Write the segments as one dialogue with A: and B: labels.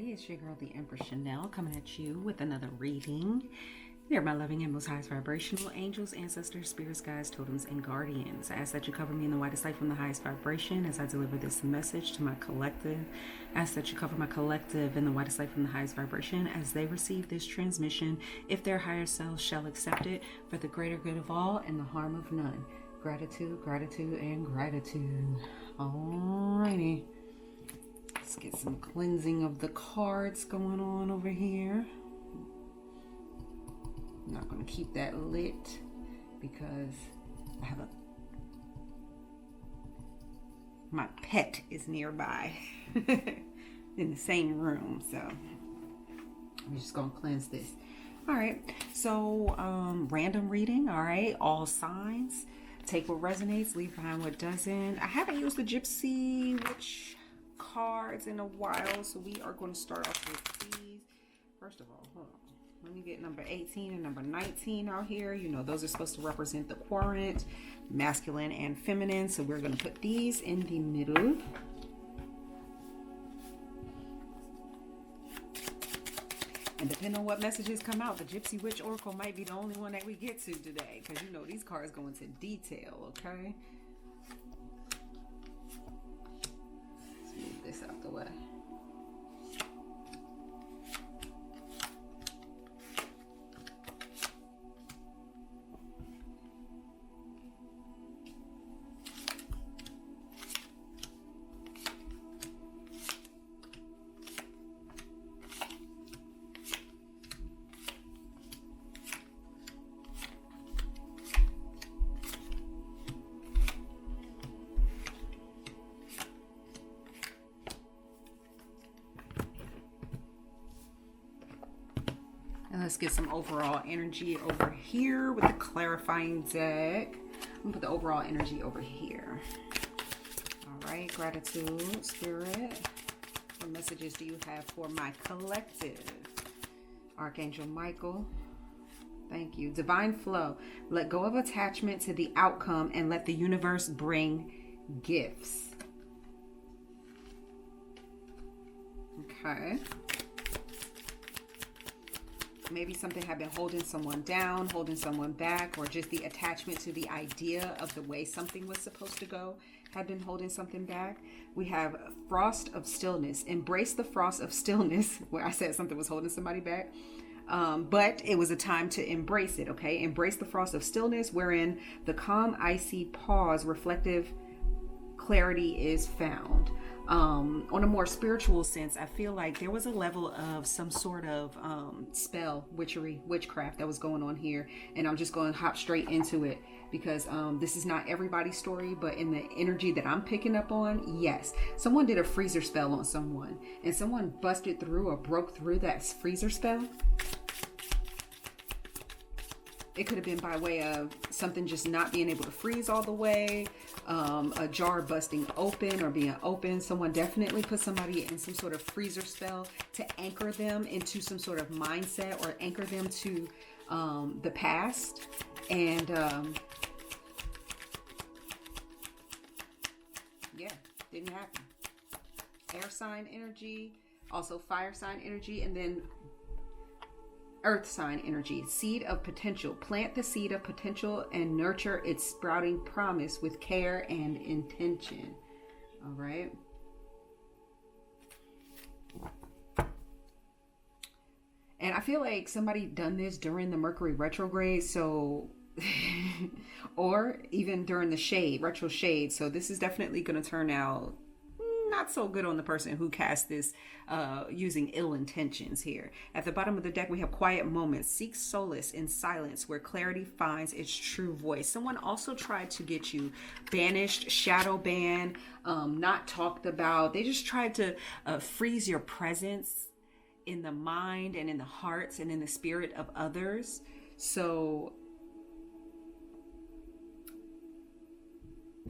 A: everybody, it's your girl the Empress Chanel coming at you with another reading. They're my loving and most highest vibrational angels, ancestors, spirits, guides, totems, and guardians. I ask that you cover me in the whitest light from the highest vibration as I deliver this message to my collective. I ask that you cover my collective in the whitest light from the highest vibration as they receive this transmission, if their higher selves shall accept it, for the greater good of all and the harm of none. Gratitude, gratitude, and gratitude. Alrighty. Let's get some cleansing of the cards going on over here. I'm not going to keep that lit because I have my pet is nearby in the same room, so I'm just going to cleanse this. All right, so random reading. All right, all signs. Take what resonates, leave behind what doesn't. I haven't used the Gypsy Witch cards in a while, so we are going to start off with these. First of all, hold on. Let me get number 18 and number 19 out here. You know, those are supposed to represent the quadrant, masculine and feminine. So we're going to put these in the middle. And depending on what messages come out, the Gypsy Witch Oracle might be the only one that we get to today. Because, you know, these cards go into detail, okay? Let's move this out the way. Let's get some overall energy over here with the clarifying deck. I'm gonna put the overall energy over here. All right, gratitude, spirit. What messages do you have for my collective? Archangel Michael. Thank you. Divine flow. Let go of attachment to the outcome and let the universe bring gifts. Okay. Maybe something had been holding someone down, holding someone back, or just the attachment to the idea of the way something was supposed to go had been holding something back. We have frost of stillness. Embrace the frost of stillness, where I said something was holding somebody back. But it was a time to embrace it, okay? Embrace the frost of stillness, wherein the calm, icy pause, reflective clarity is found. On a more spiritual sense, I feel like there was a level of some sort of spell, witchery, witchcraft that was going on here. And I'm just going to hop straight into it because this is not everybody's story, but in the energy that I'm picking up on, yes. Someone did a freezer spell on someone and someone busted through or broke through that freezer spell. It could have been by way of something just not being able to freeze all the way, a jar busting open or being open. Someone definitely put somebody in some sort of freezer spell to anchor them into some sort of mindset or anchor them to the past. And yeah, didn't happen. Air sign energy, also fire sign energy, and then earth sign energy. Seed of potential. Plant the seed of potential and nurture its sprouting promise with care and intention. All right. And I feel like somebody done this during the Mercury retrograde, so or even during the shade, retro shade. So this is definitely going to turn out not so good on the person who cast this using ill intentions here. At the bottom of the deck, we have quiet moments. Seek solace in silence where clarity finds its true voice. Someone also tried to get you banished, shadow banned, not talked about. They just tried to freeze your presence in the mind and in the hearts and in the spirit of others. So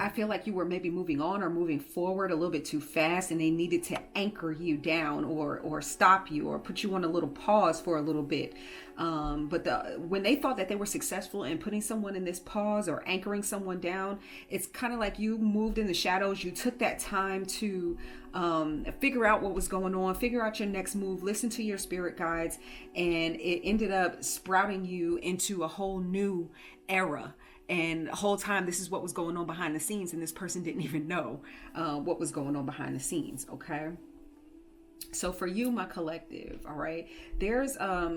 A: I feel like you were maybe moving on or moving forward a little bit too fast, and they needed to anchor you down or stop you or put you on a little pause for a little bit. But when they thought that they were successful in putting someone in this pause or anchoring someone down, it's kind of like you moved in the shadows. You took that time to figure out what was going on, figure out your next move, listen to your spirit guides, and it ended up sprouting you into a whole new era. And the whole time, this is what was going on behind the scenes, and this person didn't even know what was going on behind the scenes, okay? So for you, my collective, all right, there's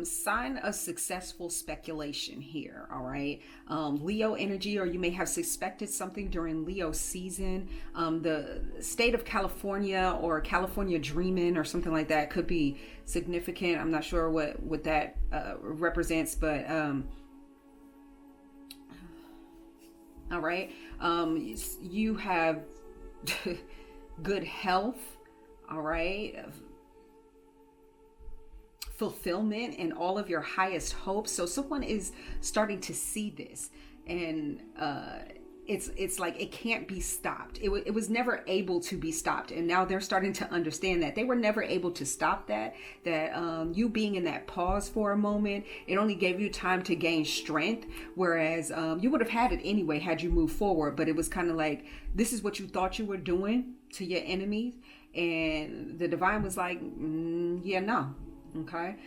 A: sign of successful speculation here, all right? Leo energy, or you may have suspected something during Leo season. The state of California or California dreaming or something like that could be significant. I'm not sure what that represents, but... all right. You have good health. All right. Fulfillment and all of your highest hopes. So someone is starting to see this, and it's like it can't be stopped. It was never able to be stopped, and now they're starting to understand that they were never able to stop that you being in that pause for a moment, it only gave you time to gain strength, whereas you would have had it anyway had you moved forward. But it was kind of like, this is what you thought you were doing to your enemies, and the divine was like, yeah, no. Okay.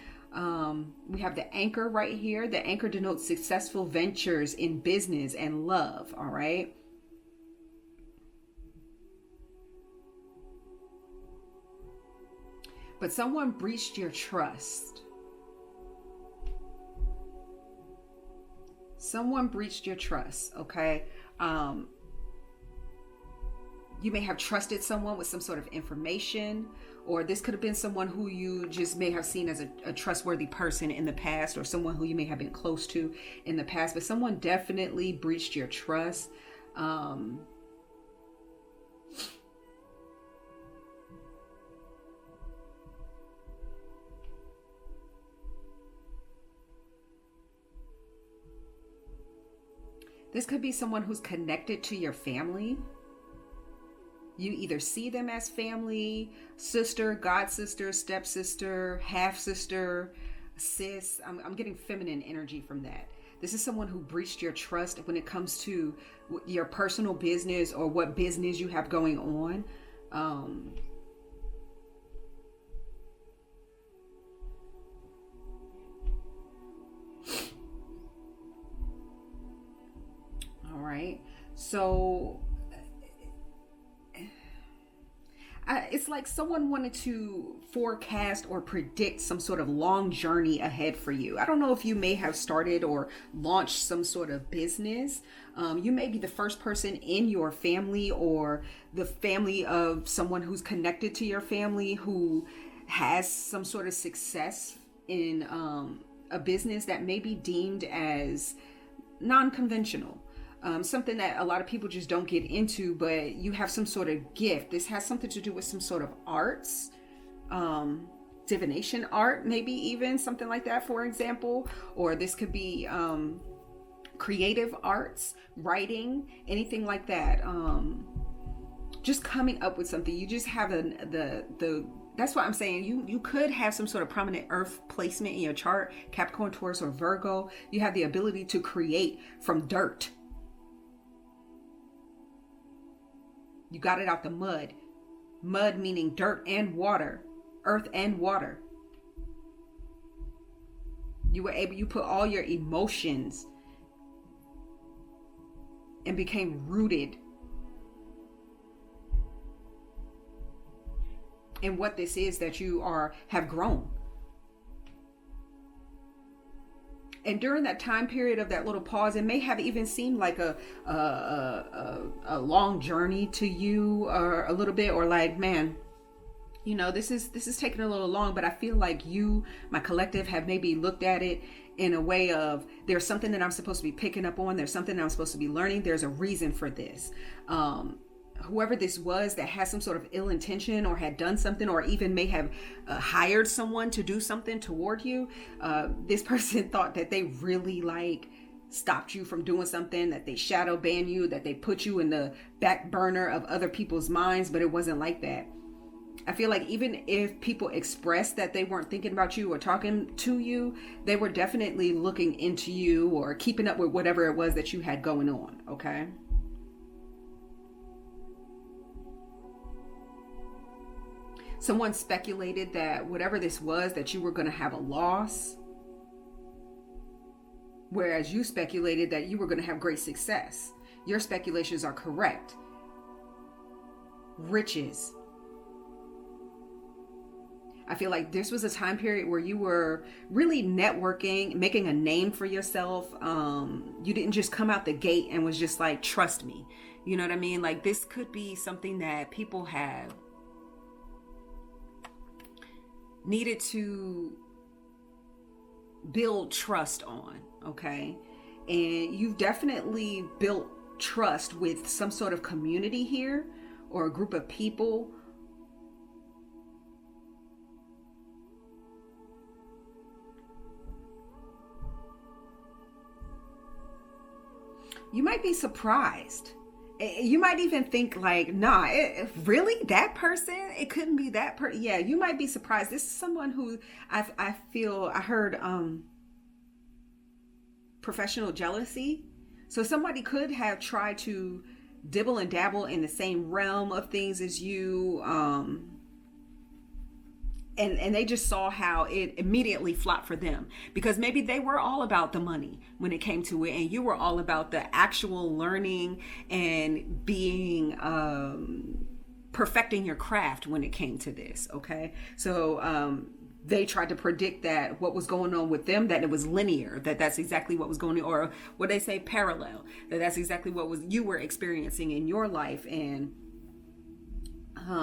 A: We have the anchor right here. The anchor denotes successful ventures in business and love. All right. But someone breached your trust. Someone breached your trust. Okay. You may have trusted someone with some sort of information, or this could have been someone who you just may have seen as a trustworthy person in the past, or someone who you may have been close to in the past, but someone definitely breached your trust. All This could be someone who's connected to your family. You either see them as family, sister, god sister, stepsister, half sister, sis. I'm getting feminine energy from that. This is someone who breached your trust when it comes to your personal business or what business you have going on. All right. So it's like someone wanted to forecast or predict some sort of long journey ahead for you. I don't know if you may have started or launched some sort of business. You may be the first person in your family or the family of someone who's connected to your family who has some sort of success in a business that may be deemed as non-conventional. Something that a lot of people just don't get into, but you have some sort of gift. This has something to do with some sort of arts, divination art, maybe even something like that, for example. Or this could be creative arts, writing, anything like that. Just coming up with something. You just have that's what I'm saying. You could have some sort of prominent earth placement in your chart, Capricorn, Taurus, or Virgo. You have the ability to create from dirt. You got it out the mud. Mud meaning dirt and water, earth and water. You put all your emotions and became rooted in what this is that you have grown. And during that time period of that little pause, it may have even seemed like a long journey to you, or a little bit, or like, man, this is taking a little long. But I feel like you, my collective, have maybe looked at it in a way of, there's something that I'm supposed to be picking up on. There's something that I'm supposed to be learning. There's a reason for this. Whoever this was that has some sort of ill intention or had done something, or even may have hired someone to do something toward you, this person thought that they really stopped you from doing something, that they shadow ban you, that they put you in the back burner of other people's minds, but it wasn't like that. I feel like even if people expressed that they weren't thinking about you or talking to you, they were definitely looking into you or keeping up with whatever it was that you had going on, okay? Someone speculated that whatever this was, that you were going to have a loss, whereas you speculated that you were going to have great success. Your speculations are correct. Riches. I feel like this was a time period where you were really networking, making a name for yourself. You didn't just come out the gate and was just like, trust me. You know what I mean? Like, this could be something that people have needed to build trust on, okay? And you've definitely built trust with some sort of community here or a group of people. You might be surprised. You might even think like, nah, really? That person? It couldn't be that person. Yeah, you might be surprised. This is someone who I feel, I heard professional jealousy. So somebody could have tried to dibble and dabble in the same realm of things as you. And they just saw how it immediately flopped for them, because maybe they were all about the money when it came to it, and you were all about the actual learning and being perfecting your craft when it came to this. Okay, so they tried to predict that what was going on with them, that it was linear, that's exactly what was going on, or what they say parallel, that's exactly what was you were experiencing in your life. And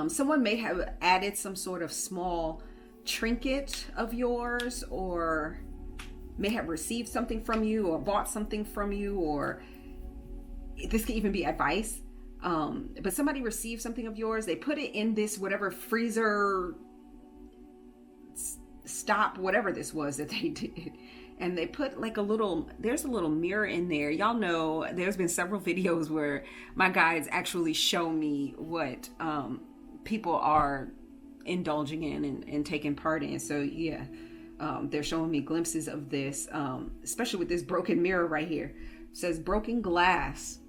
A: someone may have added some sort of small trinket of yours, or may have received something from you or bought something from you, or this could even be advice. But somebody received something of yours. They put it in this whatever freezer stop, whatever this was that they did. And they put like there's a little mirror in there. Y'all know there's been several videos where my guides actually show me what people are indulging in and taking part in. So yeah, they're showing me glimpses of this, especially with this broken mirror right here. It says broken glass.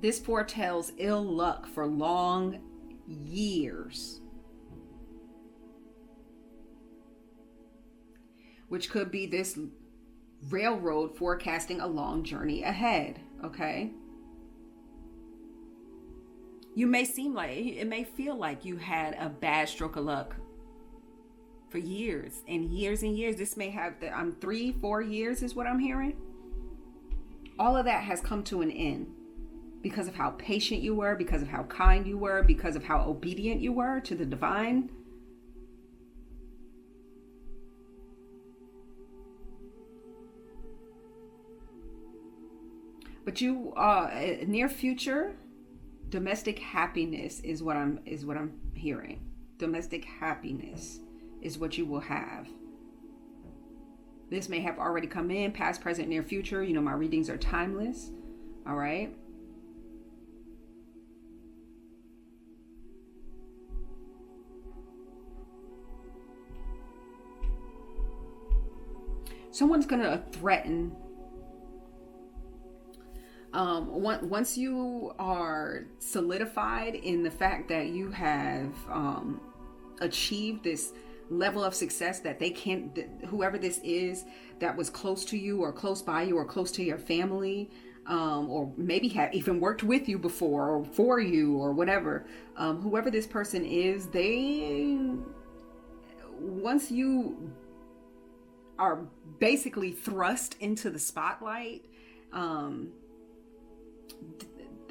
A: This foretells ill luck for long years, which could be this railroad forecasting a long journey ahead. Okay. You may it may feel like you had a bad stroke of luck for years and years and years. This may have 3-4 years is what I'm hearing. All of that has come to an end because of how patient you were, because of how kind you were, because of how obedient you were to the divine. But you near future, domestic happiness is what I'm hearing. Domestic happiness is what you will have. This may have already come in, past, present, near future. You know, my readings are timeless. All right. Someone's going to threaten. Once you are solidified in the fact that you have achieved this level of success that they can't, whoever this is that was close to you or close by you or close to your family, or maybe have even worked with you before or for you or whatever, whoever this person is, once you are basically thrust into the spotlight,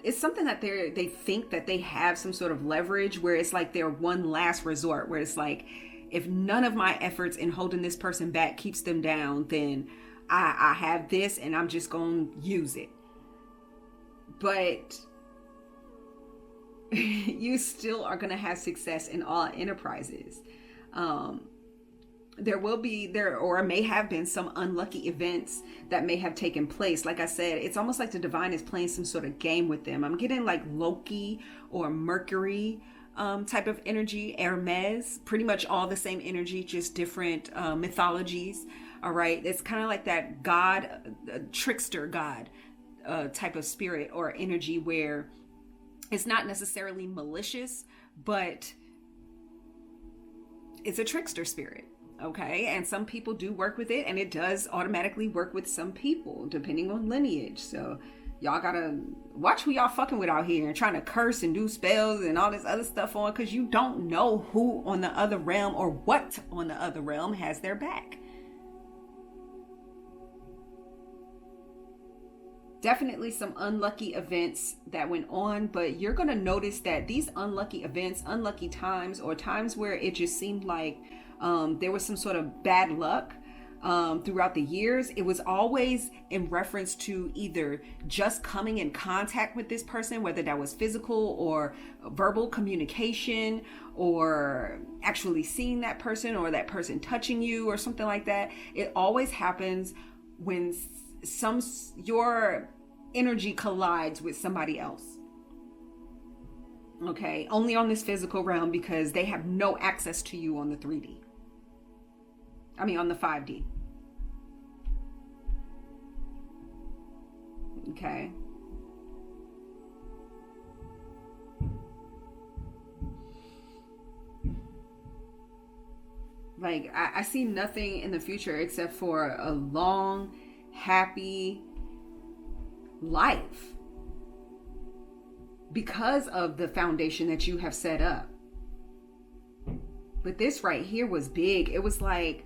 A: it's something that they think that they have some sort of leverage, where it's like their one last resort, where it's like, if none of my efforts in holding this person back keeps them down, then I have this and I'm just going to use it. But you still are going to have success in all enterprises. there will be there or may have been some unlucky events that may have taken place. Like I said, it's almost like the divine is playing some sort of game with them. I'm getting like Loki or Mercury type of energy, Hermes, pretty much all the same energy, just different mythologies. All right, it's kind of like that god, trickster god type of spirit or energy, where it's not necessarily malicious, but it's a trickster spirit. Okay, and some people do work with it, and it does automatically work with some people depending on lineage. So y'all gotta watch who y'all fucking with out here and trying to curse and do spells and all this other stuff on, because you don't know who on the other realm or what on the other realm has their back. Definitely some unlucky events that went on, but you're going to notice that these unlucky events, unlucky times, or times where it just seemed like there was some sort of bad luck throughout the years, it was always in reference to either just coming in contact with this person, whether that was physical or verbal communication, or actually seeing that person, or that person touching you or something like that. It always happens when your energy collides with somebody else. Okay, only on this physical realm, because they have no access to you on the 3D. I mean, on the 5D. Okay. Like, I see nothing in the future except for a long, happy life because of the foundation that you have set up. But this right here was big. It was like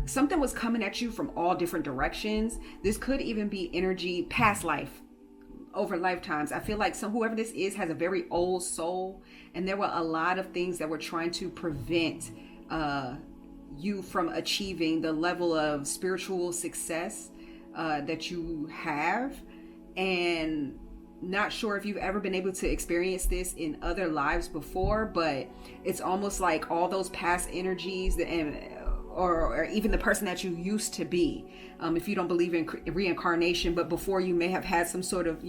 A: something was coming at you from all different directions. This could even be energy past life, over lifetimes. I feel like whoever this is has a very old soul, and there were a lot of things that were trying to prevent you from achieving the level of spiritual success that you have. And not sure if you've ever been able to experience this in other lives before, but it's almost like all those past energies or even the person that you used to be, if you don't believe in reincarnation, but before you may have had some sort of,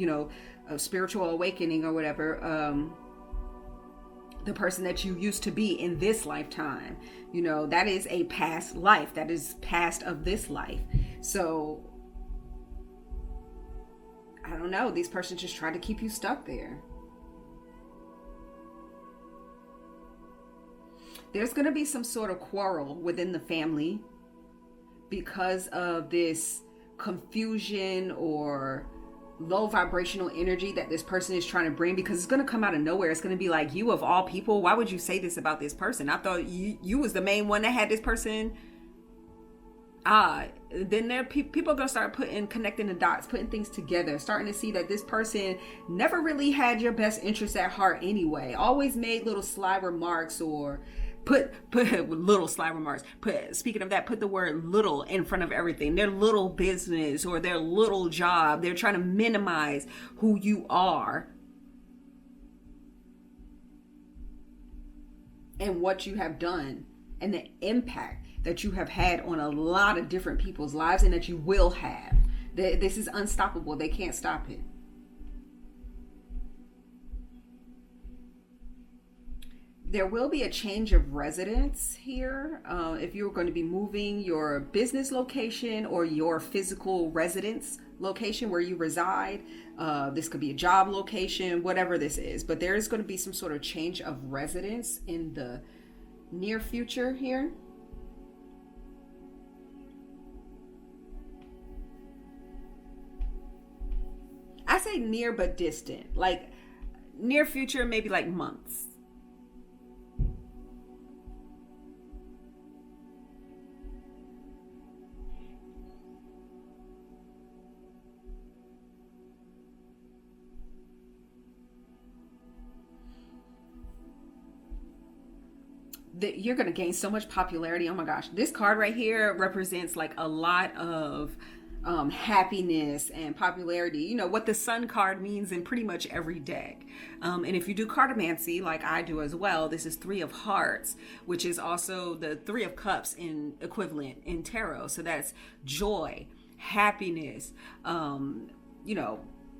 A: a spiritual awakening or whatever, the person that you used to be in this lifetime, that is a past life, that is past of this life. So I don't know, these persons just try to keep you stuck there. There's going to be some sort of quarrel within the family because of this confusion or low vibrational energy that this person is trying to bring, because it's going to come out of nowhere. It's going to be like, you of all people, why would you say this about this person? I thought you was the main one that had this person. Then people are going to start connecting the dots, putting things together, starting to see that this person never really had your best interests at heart anyway. Always made little sly remarks, or put little sly remarks. Speaking of that, put the word little in front of everything. Their little business or their little job. They're trying to minimize who you are and what you have done, and the impact that you have had on a lot of different people's lives, and that you will have. This is unstoppable. They can't stop it. There will be a change of residence here. If you're going to be moving your business location or your physical residence location where you reside, this could be a job location, whatever this is. But there is going to be some sort of change of residence in the near future here. I say near but distant, like near future, maybe like months. You're going to gain so much popularity. Oh my gosh. This card right here represents like a lot of happiness and popularity, you know, what the sun card means in pretty much every deck. And if you do cartomancy, like I do as well, this is 3 of Hearts, which is also the 3 of Cups in equivalent in tarot. So that's joy, happiness, you know,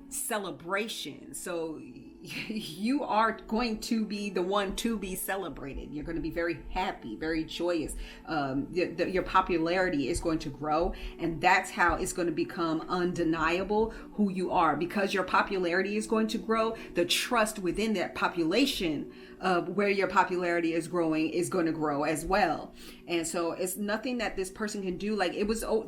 A: celebration. So you are going to be the one to be celebrated. You're going to be very happy, very joyous. Your popularity is going to grow, and that's how it's going to become undeniable who you are. Because your popularity is going to grow, the trust within that population of where your popularity is growing is going to grow as well. And so it's nothing that this person can do. Like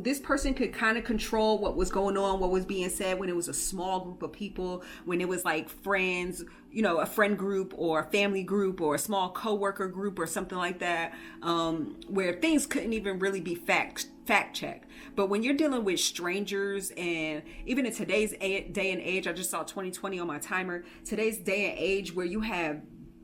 A: this person could kind of control what was going on, what was being said when it was a small group of people, when it was like friends, you know, a friend group or a family group or a small coworker group or something like that, where things couldn't even really be fact checked. But when you're dealing with strangers, and even in today's day and age, I just saw 2020 on my timer, today's day and age where you have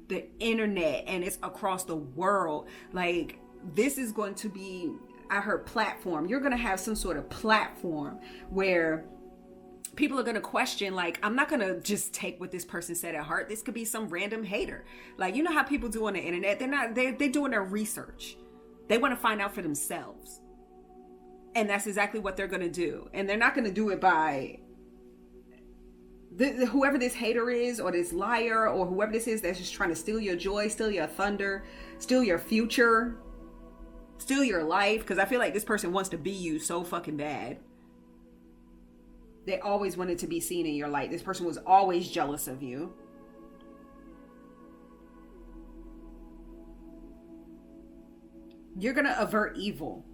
A: the internet and it's across the world, like this is going to be, I heard platform. You're going to have some sort of platform where people are going to question, like, I'm not going to just take what this person said at heart. This could be some random hater. Like, you know how people do on the internet? They're doing their research. They want to find out for themselves. And that's exactly what they're going to do. And they're not going to do it by whoever this hater is, or this liar, or whoever this is that's just trying to steal your joy, steal your thunder, steal your future, steal your life. Because I feel like this person wants to be you so fucking bad. They always wanted to be seen in your light. This person was always jealous of you. You're going to avert evil.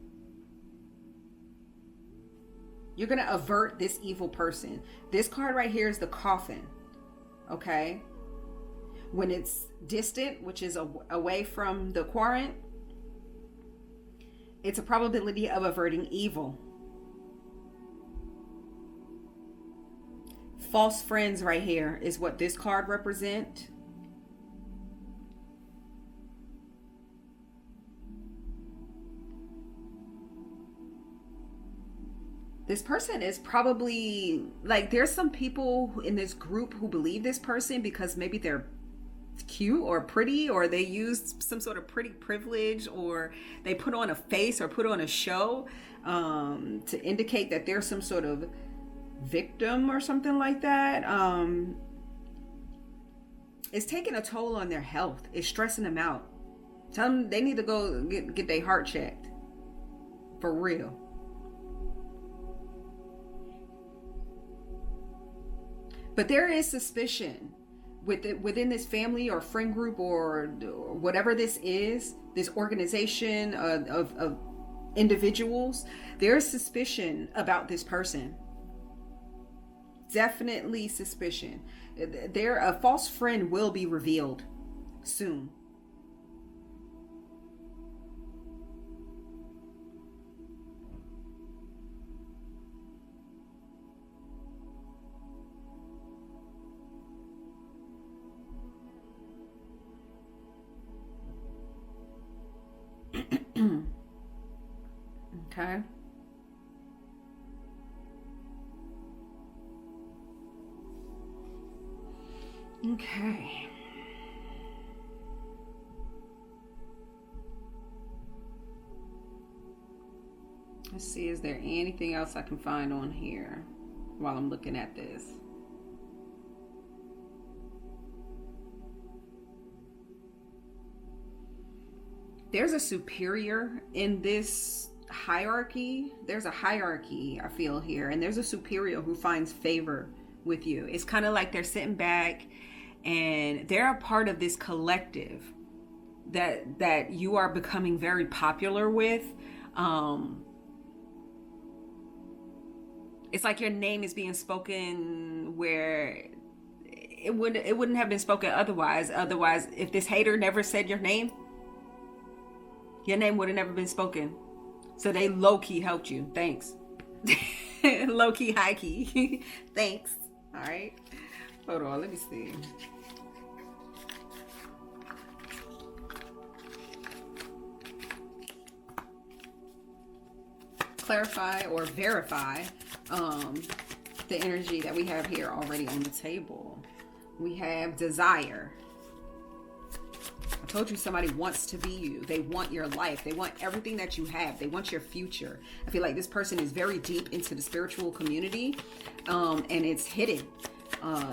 A: You're going to avert this evil person. This card right here is the Coffin. Okay? When it's distant, which is away from the quadrant, it's a probability of averting evil. False friends right here is what this card represents. This person is probably, like, there's some people in this group who believe this person because maybe they're cute or pretty, or they used some sort of pretty privilege, or they put on a face or put on a show to indicate that there's some sort of victim or something like that. It's taking a toll on their health. It's stressing them out. Tell them they need to go get their heart checked. For real. But there is suspicion within this family or friend group or whatever this is, this organization of individuals. There is suspicion about this person. Definitely suspicion. A false friend will be revealed soon. Okay. Okay. Let's see, is there anything else I can find on here while I'm looking at this? There's a superior in this hierarchy. There's a hierarchy, I feel, here, and there's a superior who finds favor with you. It's kind of like they're sitting back and they're a part of this collective that you are becoming very popular with. It's like your name is being spoken where it wouldn't have been spoken otherwise. Otherwise, if this hater never said your name would have never been spoken. So they low-key helped you. Thanks. Low-key, high-key. Thanks. All right. Hold on. Let me see. Clarify or verify the energy that we have here already on the table. We have desire. I told you somebody wants to be you. They want your life. They want everything that you have. They want your future. I feel like this person is very deep into the spiritual community, and it's hidden.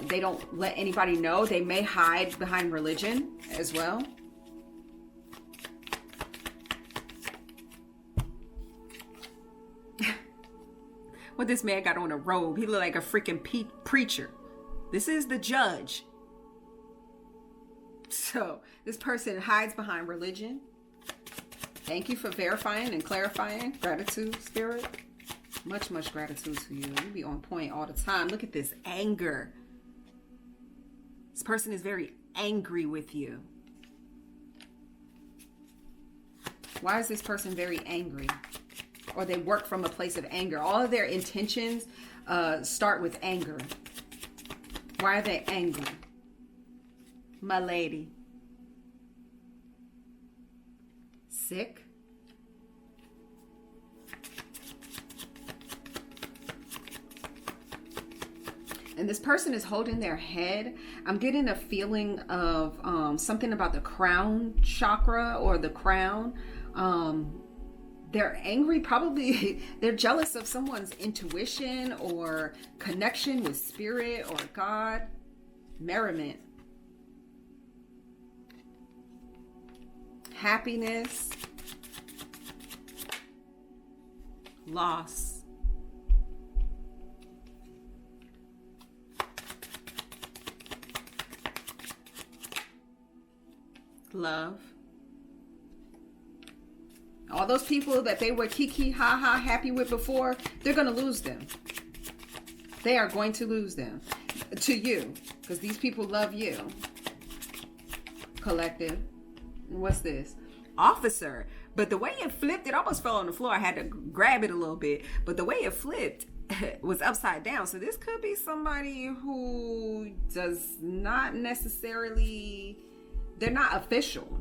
A: They don't let anybody know. They may hide behind religion as well. What this man got on a robe. He looked like a freaking preacher. This is the judge. So this person hides behind religion. Thank you for verifying and clarifying. Gratitude, spirit. Much, much gratitude to you. You be on point all the time. Look at this anger. This person is very angry with you. Why is this person very angry? Or they work from a place of anger. All of their intentions start with anger. Why are they angry? My lady. Sick. And this person is holding their head. I'm getting a feeling of something about the crown chakra or the crown. They're angry, probably they're jealous of someone's intuition or connection with spirit or God. Merriment. Happiness. Loss. Love. All those people that they were kiki ha ha happy with before, they're going to lose them. They are going to lose them to you because these people love you. Collective. What's this? Officer. But the way it flipped, it almost fell on the floor. I had to grab it a little bit. But the way it flipped was upside down. So this could be somebody who does not necessarily, they're not official.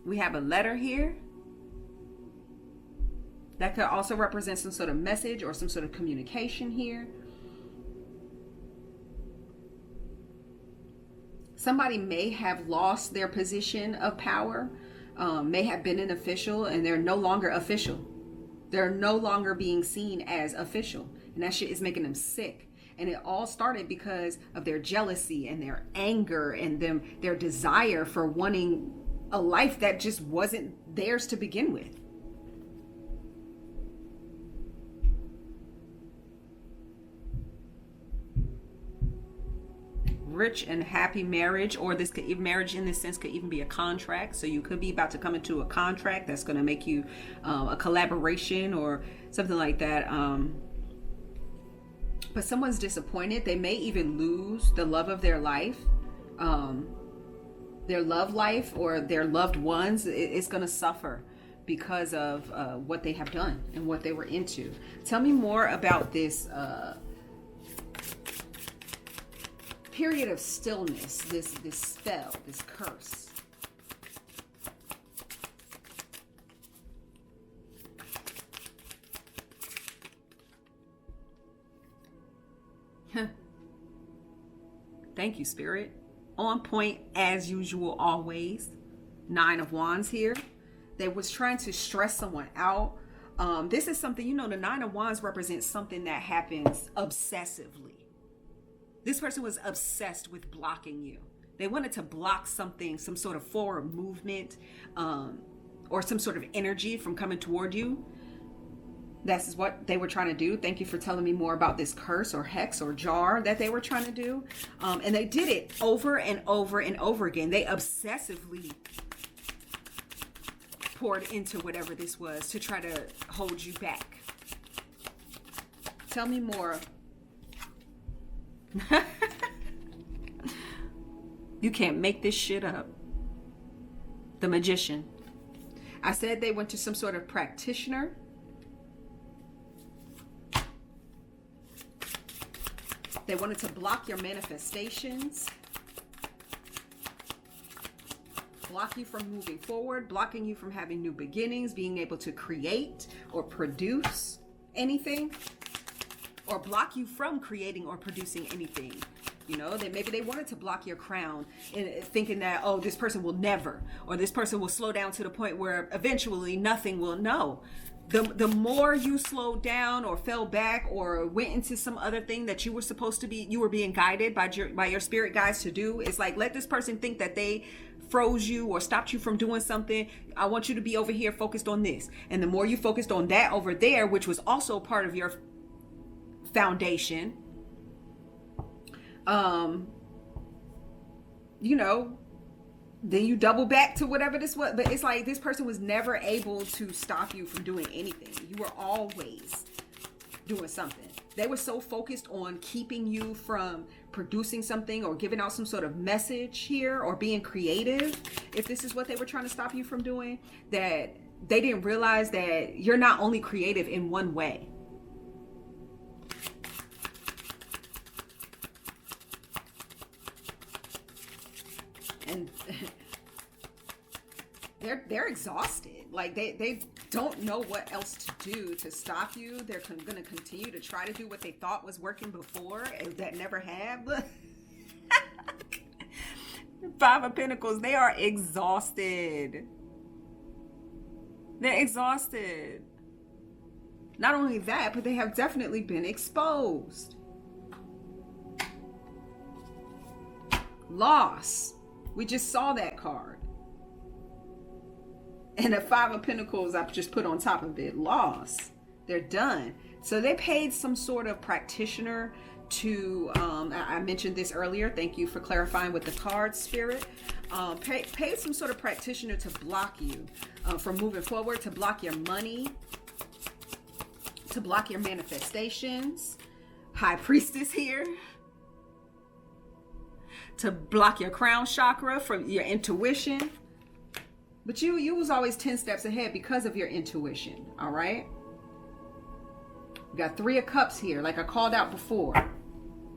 A: We have a letter here. That could also represent some sort of message or some sort of communication here. Somebody may have lost their position of power, may have been an official, and they're no longer official. They're no longer being seen as official. And that shit is making them sick. And it all started because of their jealousy and their anger and their desire for wanting a life that just wasn't theirs to begin with. Rich and happy marriage, or this could, marriage in this sense could even be a contract. So you could be about to come into a contract that's going to make you a collaboration or something like that. But someone's disappointed. They may even lose the love of their life. Their love life or their loved ones is going to suffer because of what they have done and what they were into. Tell me more about this period of stillness, this spell, this curse. Thank you, Spirit. On point as usual, always. 9 of Wands here. They was trying to stress someone out. This is something, the 9 of Wands represents something that happens obsessively. This person was obsessed with blocking you. They wanted to block something, some sort of forward movement, or some sort of energy from coming toward you. That's what they were trying to do. Thank you for telling me more about this curse or hex or jar that they were trying to do. And they did it over and over and over again. They obsessively poured into whatever this was to try to hold you back. Tell me more. You can't make this shit up. The Magician. I said they went to some sort of practitioner. They wanted to block your manifestations. block you from moving forward, blocking you from having new beginnings, being able to create or produce anything, or block you from creating or producing anything. You know, that maybe they wanted to block your crown and thinking that, oh, this person will never, or this person will slow down to the point where eventually nothing will. No. The more you slowed down or fell back or went into some other thing that you were supposed to be, you were being guided by your spirit guides to do. It's like, let this person think that they froze you or stopped you from doing something. I want you to be over here focused on this. And the more you focused on that over there, which was also part of your foundation, you know, then you double back to whatever this was. But it's like this person was never able to stop you from doing anything. You were always doing something. They were so focused on keeping you from producing something or giving out some sort of message here or being creative, if this is what they were trying to stop you from doing, that they didn't realize that you're not only creative in one way. And they're exhausted. Like they don't know what else to do to stop you. They're going to continue to try to do what they thought was working before and that never have. Five of Pentacles, they are exhausted. They're exhausted. Not only that, but they have definitely been exposed. Loss. We just saw that card. And the Five of Pentacles, I've just put on top of it, loss. They're done. So they paid some sort of practitioner to, I mentioned this earlier. Thank you for clarifying with the card, Spirit. Paid some sort of practitioner to block you from moving forward, to block your money, to block your manifestations. High Priestess here. To block your crown chakra from your intuition. But you was always 10 steps ahead because of your intuition, all right? You got Three of Cups here, like I called out before.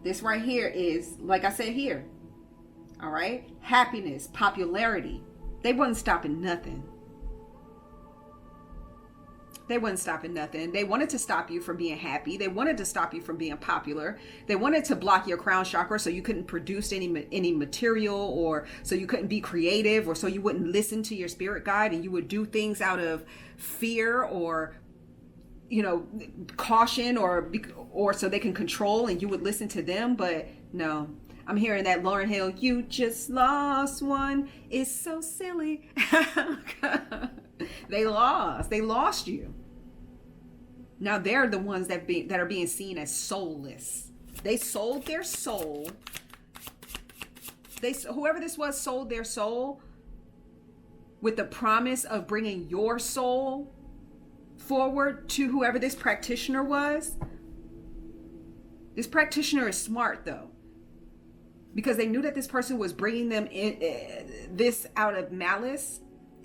A: This right here is, like I said here, all right? Happiness, popularity. They wasn't stopping nothing. They wasn't stopping nothing. They wanted to stop you from being happy. They wanted to stop you from being popular. They wanted to block your crown chakra so you couldn't produce any material, or so you couldn't be creative, or so you wouldn't listen to your spirit guide and you would do things out of fear or, you know, caution, or so they can control and you would listen to them. But no, I'm hearing that Lauryn Hill, you just lost one. It's so silly. They lost you. Now they're the ones that are being seen as soulless. They sold their soul. Whoever this was sold their soul with the promise of bringing your soul forward to whoever this practitioner was. This practitioner is smart though, because they knew that this person was bringing them this out of malice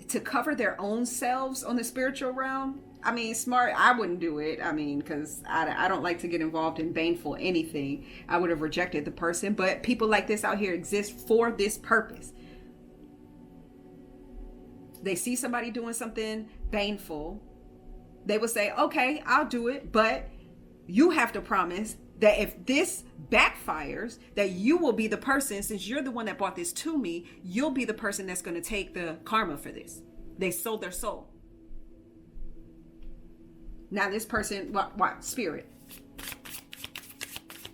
A: to cover their own selves on the spiritual realm. I mean, smart. I wouldn't do it. I mean, because I don't like to get involved in baneful anything. I would have rejected the person. But people like this out here exist for this purpose. They see somebody doing something baneful. They will say, okay, I'll do it. But you have to promise that if this backfires, that you will be the person, since you're the one that brought this to me, you'll be the person that's going to take the karma for this. They sold their soul. Now this person, what Spirit,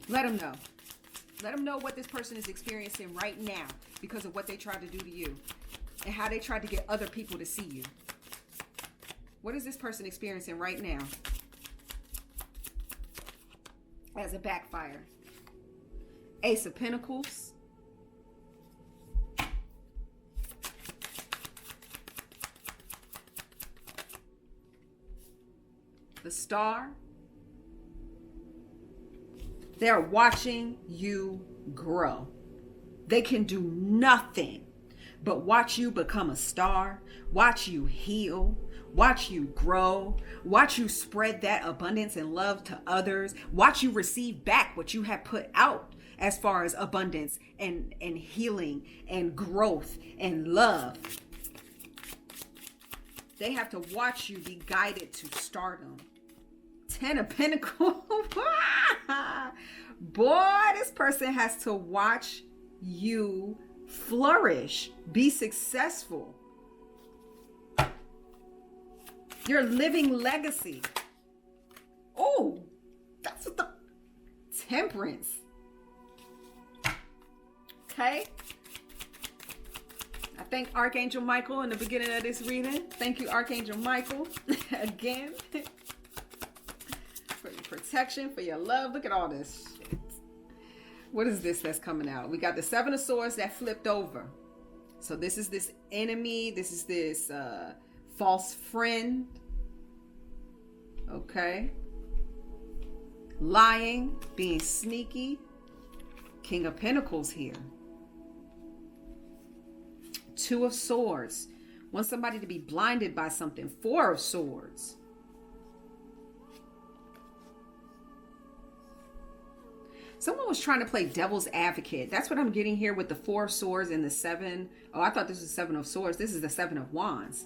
A: let them know. Let them know what this person is experiencing right now because of what they tried to do to you and how they tried to get other people to see you. What is this person experiencing right now as a backfire? Ace of Pentacles. The Star. They're watching you grow. They can do nothing but watch you become a star, watch you heal, watch you grow, watch you spread that abundance and love to others, watch you receive back what you have put out as far as abundance and healing and growth and love. They have to watch you be guided to stardom. 10 of Pentacles. Boy, this person has to watch you flourish, be successful. Your living legacy. Oh, that's what the Temperance. Okay. I thank Archangel Michael in the beginning of this reading. Thank you, Archangel Michael, again, for your protection, for your love. Look at all this shit. What is this that's coming out? We got the Seven of Swords that flipped over. So this is this enemy. This is this false friend. Okay. Lying, being sneaky. King of Pentacles here. Two of Swords. Want somebody to be blinded by something. Four of Swords. Someone was trying to play devil's advocate. That's what I'm getting here with the Four of Swords and the Seven. Oh, I thought this was Seven of Swords. This is the Seven of Wands.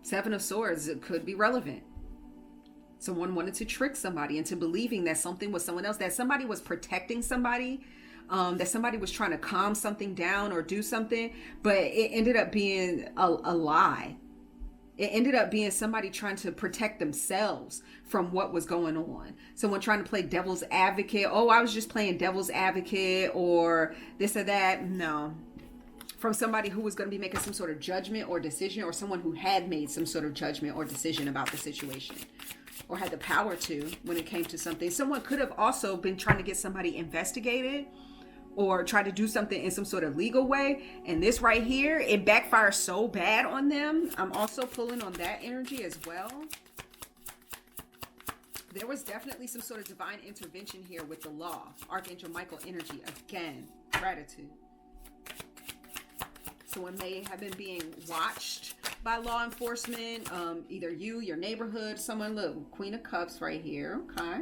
A: Seven of Swords, it could be relevant. Someone wanted to trick somebody into believing that something was someone else, that somebody was protecting somebody, that somebody was trying to calm something down or do something, but it ended up being a lie. It ended up being somebody trying to protect themselves from what was going on. Someone trying to play devil's advocate. Oh, I was just playing devil's advocate or this or that. No. From somebody who was going to be making some sort of judgment or decision, or someone who had made some sort of judgment or decision about the situation, or had the power to when it came to something. Someone could have also been trying to get somebody investigated or try to do something in some sort of legal way. And this right here, it backfires so bad on them. I'm also pulling on that energy as well. There was definitely some sort of divine intervention here with the law. Archangel Michael energy again. Gratitude. Someone may have been being watched by law enforcement, either you, your neighborhood, someone. Look, Queen of Cups right here. Okay,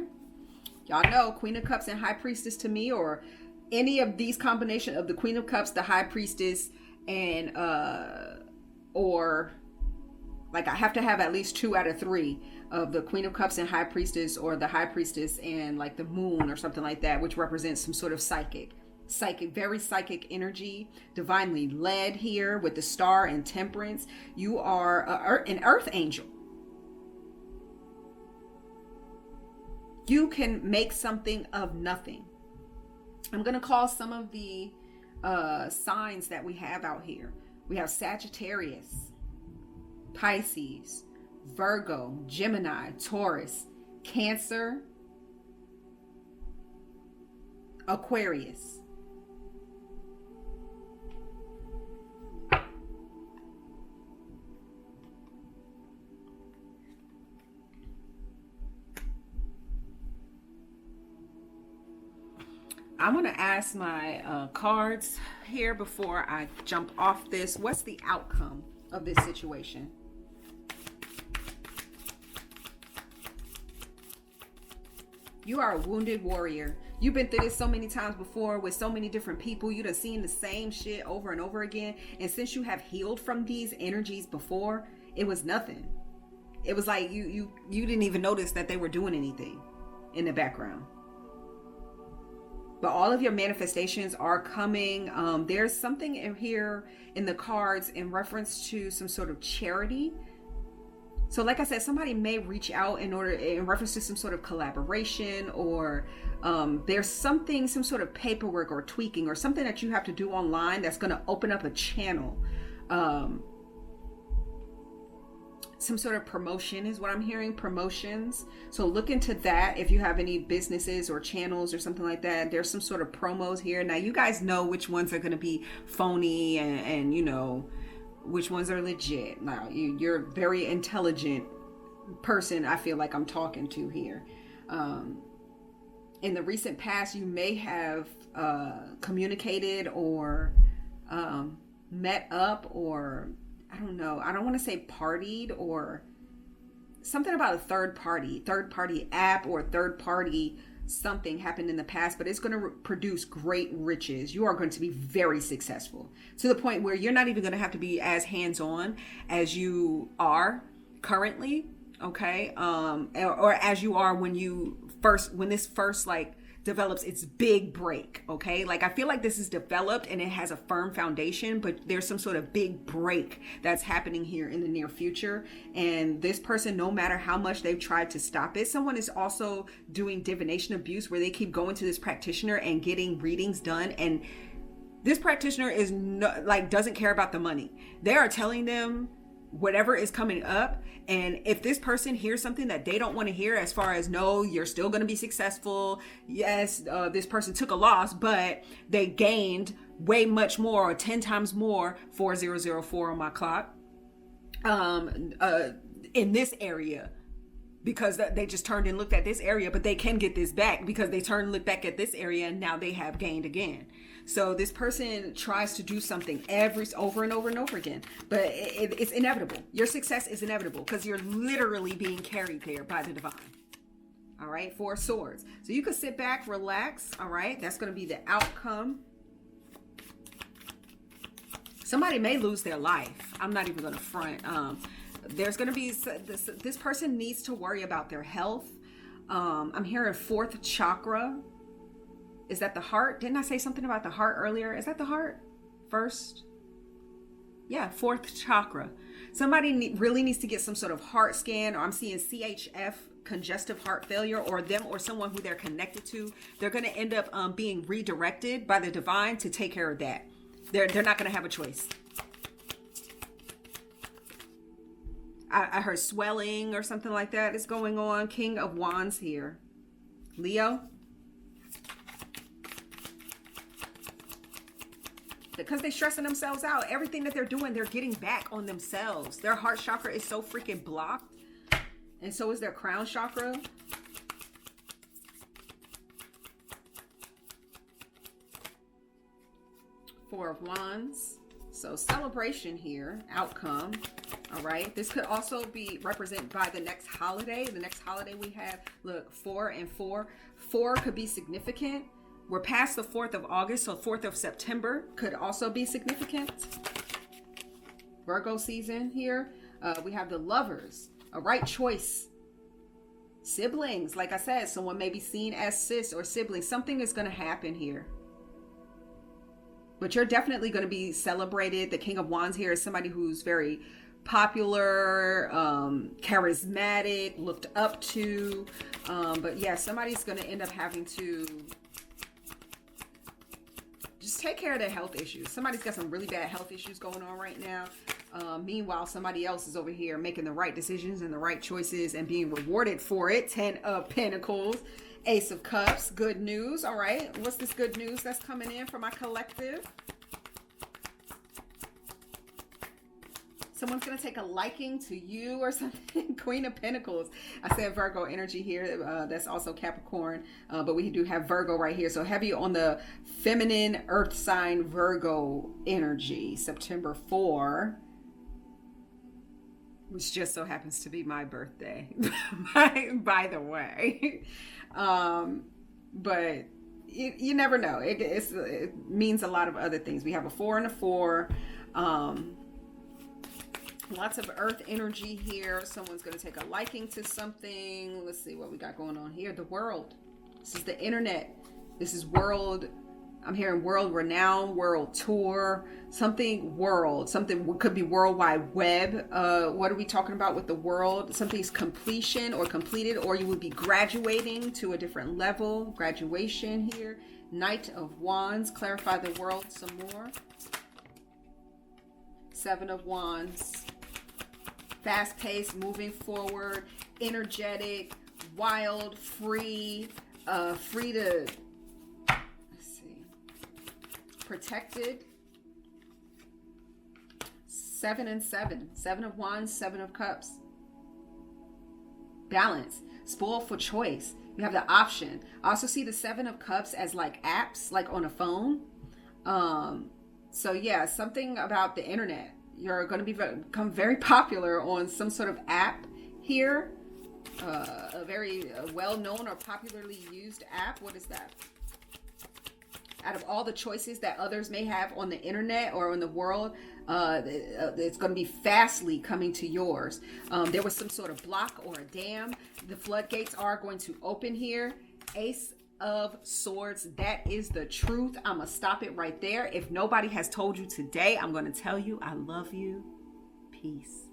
A: y'all know Queen of Cups and High Priestess to me, or any of these combination of the Queen of Cups, the High Priestess, and or like I have to have at least 2 out of 3 of the Queen of Cups and High Priestess, or the High Priestess and like the Moon or something like that, which represents some sort of psychic, very psychic energy, divinely led here with the Star and Temperance. You are an earth angel. You can make something of nothing. I'm going to call some of the signs that we have out here. We have Sagittarius, Pisces, Virgo, Gemini, Taurus, Cancer, Aquarius. I want to ask my cards here before I jump off this. What's the outcome of this situation? You are a wounded warrior. You've been through this so many times before with so many different people. You done seen the same shit over and over again. And since you have healed from these energies before, it was nothing. It was like you didn't even notice that they were doing anything in the background. But all of your manifestations are coming. There's something in here in the cards in reference to some sort of charity. So like I said, somebody may reach out in reference to some sort of collaboration, or there's something, some sort of paperwork or tweaking or something that you have to do online that's going to open up a channel. Some sort of promotion is what I'm hearing, promotions. So look into that if you have any businesses or channels or something like that. There's some sort of promos here. Now you guys know which ones are going to be phony and you know which ones are legit. Now you're a very intelligent person, I feel like I'm talking to here. In the recent past, you may have communicated or met up, or I don't know. I don't want to say partied, or something about a third party app or third party something happened in the past, but it's going to produce great riches. You are going to be very successful to the point where you're not even going to have to be as hands-on as you are currently. Okay. Or as you are when this first like develops its big break. Okay. Like I feel like this is developed and it has a firm foundation, but there's some sort of big break that's happening here in the near future. And this person, no matter how much they've tried to stop it, someone is also doing divination abuse where they keep going to this practitioner and getting readings done. And this practitioner is doesn't care about the money. They are telling them whatever is coming up, and if this person hears something that they don't want to hear, as far as no, you're still going to be successful, yes, this person took a loss, but they gained way much more, or 10 times more, 4004 on my clock, in this area, because they just turned and looked at this area, but they can get this back because they turned and looked back at this area and now they have gained again. So this person tries to do something over and over and over again, but it's inevitable. Your success is inevitable because you're literally being carried there by the divine. All right, 4 of Swords. So you can sit back, relax. All right, that's going to be the outcome. Somebody may lose their life. I'm not even going to front. There's going to be this person needs to worry about their health. I'm hearing 4th chakra. Is that the heart? Didn't I say something about the heart earlier? Is that the heart first? Yeah, 4th chakra. Somebody really needs to get some sort of heart scan, or I'm seeing CHF, congestive heart failure, or them or someone who they're connected to. They're going to end up being redirected by the divine to take care of that. They're not going to have a choice. I heard swelling or something like that is going on. King of Wands here. Leo. Because they're stressing themselves out. Everything that they're doing, they're getting back on themselves. Their heart chakra is so freaking blocked. And so is their crown chakra. Four of Wands. So celebration here. Outcome. All right. This could also be represented by the next holiday. The next holiday we have, look, 4 and 4. 4 could be significant. We're past the 4th of August, so 4th of September could also be significant. Virgo season here. We have the Lovers, a right choice. Siblings, like I said, someone may be seen as sis or sibling. Something is going to happen here. But you're definitely going to be celebrated. The King of Wands here is somebody who's very popular, charismatic, looked up to. But yeah, somebody's going to end up having to just take care of their health issues. Somebody's got some really bad health issues going on right now. Meanwhile, somebody else is over here making the right decisions and the right choices and being rewarded for it. 10 of Pentacles, Ace of Cups, good news. All right, what's this good news that's coming in for my collective? Someone's going to take a liking to you or something. Queen of Pentacles. I said Virgo energy here. That's also Capricorn. But we do have Virgo right here. So heavy on the feminine earth sign Virgo energy. September 4. Which just so happens to be my birthday. by the way. But you never know. It means a lot of other things. We have a 4 and a 4. Lots of earth energy here. Someone's going to take a liking to something. Let's see what we got going on here. The world. This is the internet. This is world. I'm hearing world renown, world tour, something world. Something could be World Wide Web. What are we talking about with the world? Something's completion or completed, or you would be graduating to a different level. Graduation here. Knight of Wands. Clarify the world some more. 7 of Wands. Fast-paced, moving forward, energetic, wild, free, free to, let's see, protected. 7 and 7. 7 of Wands, 7 of Cups. Balance. Spoiled for choice. You have the option. I also see the 7 of Cups as like apps, like on a phone. So yeah, something about the internet. You're going to become very popular on some sort of app here. a very well-known or popularly used app. What is that? Out of all the choices that others may have on the internet or in the world, it's going to be fastly coming to yours. There was some sort of block or a dam. The floodgates are going to open here. Ace of Swords. That is the truth. I'm going to stop it right there. If nobody has told you today, I'm going to tell you I love you. Peace.